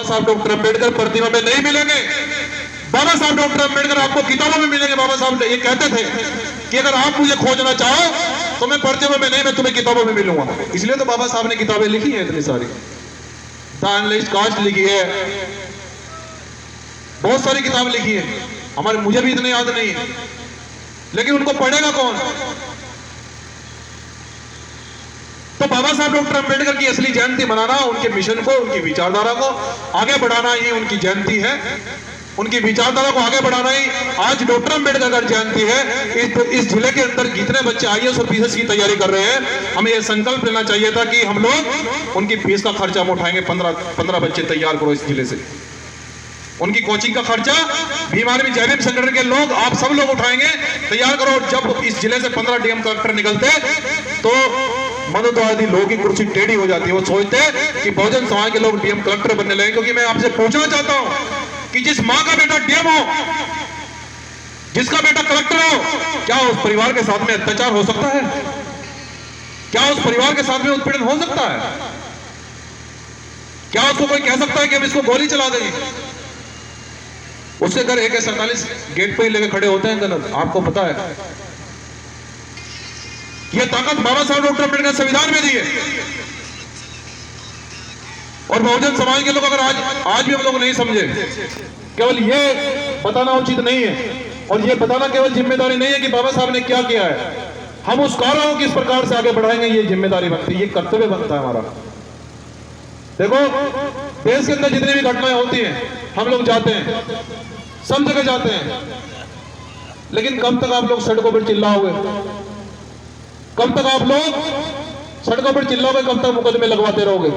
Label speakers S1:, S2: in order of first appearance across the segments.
S1: साहब डॉक्टर अम्बेडकर प्रतिमा में नहीं मिलेंगे। बाबा साहब डॉक्टर अम्बेडकर आपको किताबों में मिलेंगे। बाबा साहब ये कहते थे कि अगर आप मुझे खोजना चाहो तो मैं प्रतिमा में नहीं, मैं तुम्हें किताबों में मिलूंगा। इसलिए तो बाबा साहब ने किताबें लिखी है इतनी सारी, द अनलिस्टेड कास्ट लिखी है, बहुत सारी किताबें लिखी है। हमारे मुझे भी इतने याद नहीं है, लेकिन उनको पढ़ेगा कौन? तो बाबा साहब डॉक्टर अम्बेडकर की असली जयंती मनाना, उनके मिशन को, उनकी विचारधारा को आगे बढ़ाना ही उनकी जयंती है। उनकी विचारधारा को आगे बढ़ाना ही आज डॉक्टर अम्बेडकर का जयंती है। इस जिले के अंदर जितने बच्चे आईएएस और पीएस की तैयारी कर रहे हैं, हमें यह संकल्प लेना चाहिए था कि हम लोग उनकी फीस का खर्चा हम उठाएंगे। 15 बच्चे तैयार करो इस जिले से, उनकी कोचिंग का खर्चा भीम आर्मी जैविक संगठन के लोग, आप सब लोग उठाएंगे, तैयार करो। जब इस जिले से 15 डीएम कलेक्टर निकलते तो मददवादी लोगों की कुर्सी टेढ़ी हो जाती है। वो सोचते कि बहुजन समाज के लोग डीएम कलेक्टर बनने लगे। क्योंकि मैं आपसे पूछना चाहता हूं कि जिस मां का बेटा डीएम हो, जिसका बेटा कलेक्टर हो, क्या उस परिवार के साथ में अत्याचार हो सकता है? क्या उस परिवार के साथ में उत्पीड़न हो सकता है? क्या उसको कोई कह सकता है कि हम इसको गोली चला देंगे? उसके घर AK-47 गेट पे ही लेके खड़े होते हैं गनर, आपको पता है। यह ताकत बाबा साहब डॉक्टर अम्बेडकर संविधान में दी है। और बहुजन समाज के लोग अगर आज भी हम लोग नहीं समझे, केवल ये बताना उचित नहीं है, और ये बताना केवल जिम्मेदारी नहीं है कि बाबा साहब ने क्या किया है, हम उस कार्यों को किस प्रकार से आगे बढ़ाएंगे, ये जिम्मेदारी बनती है, ये कर्तव्य बनता है हमारा। देखो, देश के अंदर जितनी भी घटनाएं होती हैं, हम लोग जाते हैं, सब जगह जाते हैं, लेकिन कब तक आप लोग सड़कों पर चिल्लाओगे? कब तक आप लोग सड़कों पर चिल्लाओगे? कब तक मुकदमे लगवाते रहोगे?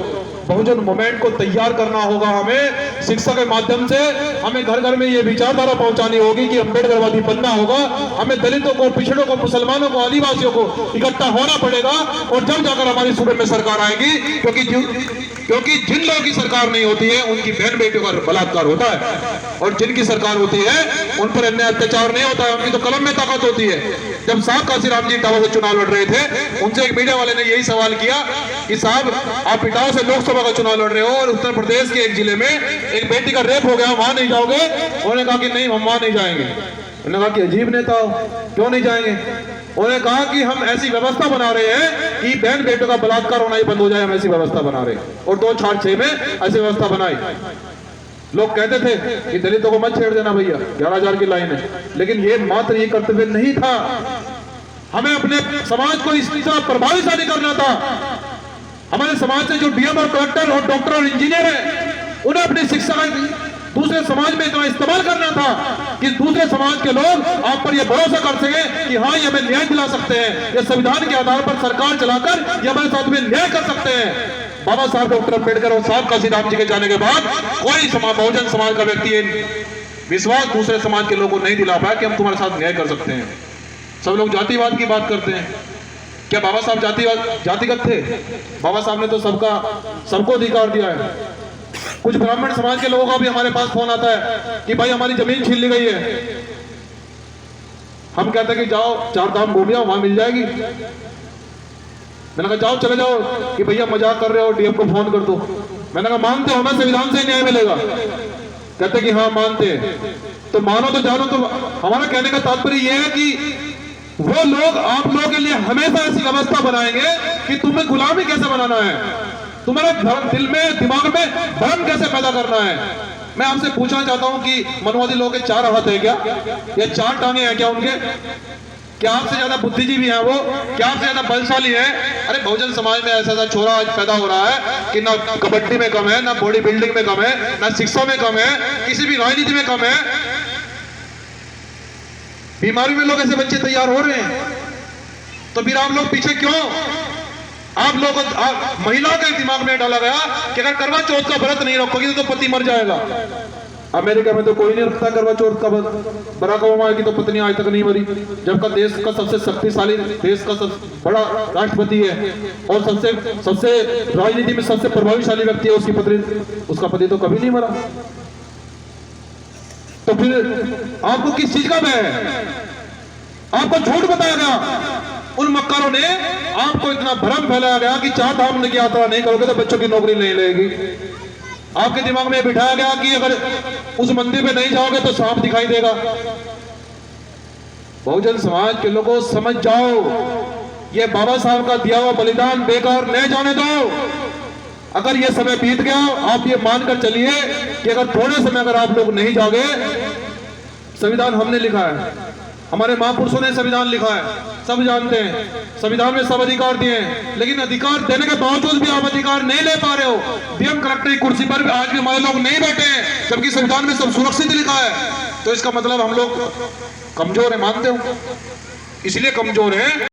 S1: बहुजन मूवमेंट को तैयार करना होगा हमें। शिक्षा के माध्यम से हमें घर घर में ये विचारधारा पहुंचानी होगी कि अम्बेडकरवादी बनना होगा। हमें दलितों को, पिछड़ों को, मुसलमानों को, आदिवासियों को इकट्ठा होना पड़ेगा, और जब जाकर हमारी सूबे में सरकार आएगी। क्योंकि जिन लोगों की सरकार नहीं होती है, उनकी बहन बेटियों का बलात्कार होता है, और जिनकी सरकार होती है उन पर अन्याय अत्याचार नहीं होता है, उनकी तो कलम में ताकत होती है। जब साहब काशीराम जी इटावा से चुनाव लड़ रहे थे, उनसे एक मीडिया वाले ने यही सवाल किया कि साहब, आप इटावा से लोकसभा का चुनाव लड़ रहे हो और उत्तर प्रदेश के एक जिले में एक बेटी का रेप हो गया, वहां नहीं जाओगे? उन्होंने कहा कि नहीं, हम वहां नहीं जाएंगे। उन्होंने कहा कि अजीब नेता हो, क्यों नहीं जाएंगे? उन्होंने कहा कि हम ऐसी व्यवस्था बना रहे हैं कि बहन बेटों का बलात्कार होना ही बंद हो जाए, हम ऐसी व्यवस्था बना रहे हैं। और 2006 में ऐसी व्यवस्था बनाई। लोग कहते थे कि दलितों को मत छेड़ देना भैया, 11,000 की लाइन है, लेकिन ये मात्र ये कर्तव्य नहीं था, हमें अपने समाज को इस तरह प्रभावशाली करना था। हमारे समाज से जो डीएम और कलेक्टर और डॉक्टर और इंजीनियर है, उन्हें अपनी शिक्षा का दूसरे समाज में इतना इस्तेमाल करना था कि दूसरे समाज के लोग आप पर यह भरोसा कर सके कि हाँ, ये हमें न्याय दिला सकते हैं, ये संविधान के आधार पर सरकार चलाकर ये हमारे साथ में न्याय कर सकते हैं। बाबा साहब डॉक्टर अम्बेडकर और साहब काशीराम जी के जाने के बाद कोई बहुजन समाज का व्यक्ति विश्वास दूसरे समाज के लोगों को नहीं दिला पाया कि हम तुम्हारे साथ न्याय कर सकते हैं। सब लोग जातिवाद की बात करते हैं। क्या बाबा साहब जातिगत थे? बाबा साहब ने तो सबको अधिकार दिया है। कुछ ब्राह्मण समाज के लोगों का भी हमारे पास फोन आता है कि भाई हमारी जमीन छीन ली गई है। हम कहते हैं कि जाओ 4 धाम घूम आओ, वहां मिल जाएगी। मैंने कहा जाओ, चले जाओ, कि भैया मजाक कर रहे हो, डीएम को फोन कर दो। मैंने कहा मानते हो हमें संविधान से न्याय मिलेगा? कहते कि हाँ मानते हैं। तो मानो तो जानो। तो हमारा कहने का तात्पर्य यह है कि वो लोग आप लोगों के लिए हमेशा ऐसी व्यवस्था बनाएंगे कि तुम्हें गुलामी कैसे बनाना है, तुम्हारे दिल में, दिमाग में भ्रम कैसे पैदा करना है। मैं आपसे पूछना चाहता हूं कि मनवादी लोगों के 4 हाथ है क्या, या 4 टांगे हैं क्या उनके? क्या आपसे ज्यादा बुद्धिजीवी हैं वो? क्या आपसे ज्यादा बलशाली है? अरे बहुजन समाज में ऐसा छोरा आज पैदा हो रहा है कि ना कबड्डी में कम है, ना बॉडी बिल्डिंग में कम है, ना शिक्षा में कम है, किसी भी राजनीति में कम है। बीमारी में लोग ऐसे बच्चे तैयार हो रहे हैं, तो फिर आप लोग पीछे क्यों? आप लोग महिलाओं के दिमाग में डाला गया कि अगर करवा चौथ का व्रत नहीं रखोगी तो पति मर जाएगा। अमेरिका में तो कोई नहीं रखता करवा चौथ का व्रत। बराक ओबामा की तो पत्नी आज तक नहीं मरी, जबकि देश का सबसे शक्तिशाली, देश का सबसे बड़ा राष्ट्रपति है और सबसे राजनीति में सबसे प्रभावशाली व्यक्ति है, उसकी पत्नी, उसका पति तो कभी नहीं मरा। तो फिर आपको किस चीज का भय है? आपको झूठ बताया गया। उन मक्कारों ने आपको इतना भ्रम फैलाया गया कि 4 धाम की यात्रा नहीं करोगे तो बच्चों की नौकरी नहीं लगेगी। आपके दिमाग में बिठाया गया कि अगर उस मंदिर पे नहीं जाओगे तो सांप दिखाई देगा। बहुजन समाज के लोगों समझ जाओ, ये बाबा साहब का दिया हुआ बलिदान बेकार नहीं जाने दो। अगर ये समय बीत गया, आप ये मानकर चलिए कि अगर थोड़े समय अगर आप लोग नहीं जाओगे, संविधान हमने लिखा है, हमारे महापुरुषों ने संविधान लिखा है, सब जानते हैं, संविधान में सब अधिकार दिए हैं, लेकिन अधिकार देने के बावजूद भी आप अधिकार नहीं ले पा रहे हो। डीएम कलेक्टर की कुर्सी पर भी आज भी हमारे लोग नहीं बैठे हैं, जबकि संविधान में सब सुरक्षित लिखा है। तो इसका मतलब हम लोग कमजोर है, मानते हो, इसलिए कमजोर है।